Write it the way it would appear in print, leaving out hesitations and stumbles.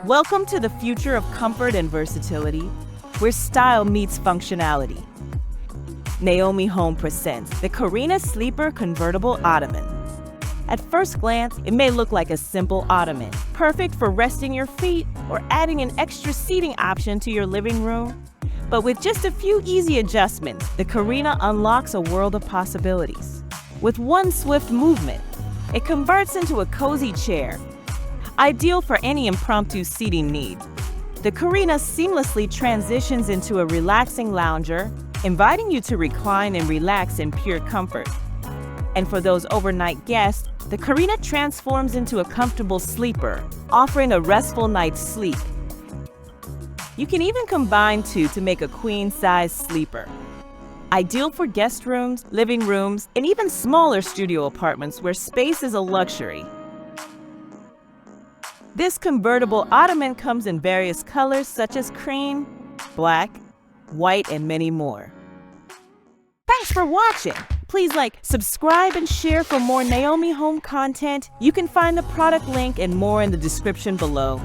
Welcome to the future of comfort and versatility, where style meets functionality. Naomi Home presents the Karina Sleeper Convertible Ottoman. At first glance, it may look like a simple ottoman, perfect for resting your feet or adding an extra seating option to your living room. But with just a few easy adjustments, the Karina unlocks a world of possibilities. With one swift movement, it converts into a cozy chair, ideal for any impromptu seating need. The Karina seamlessly transitions into a relaxing lounger, inviting you to recline and relax in pure comfort. And for those overnight guests, the Karina transforms into a comfortable sleeper, offering a restful night's sleep. You can even combine two to make a queen-size sleeper. Ideal for guest rooms, living rooms, and even smaller studio apartments where space is a luxury. This convertible ottoman comes in various colors such as cream, black, white, and many more. Thanks for watching. Please like, subscribe, and share for more Naomi Home content. You can find the product link and more in the description below.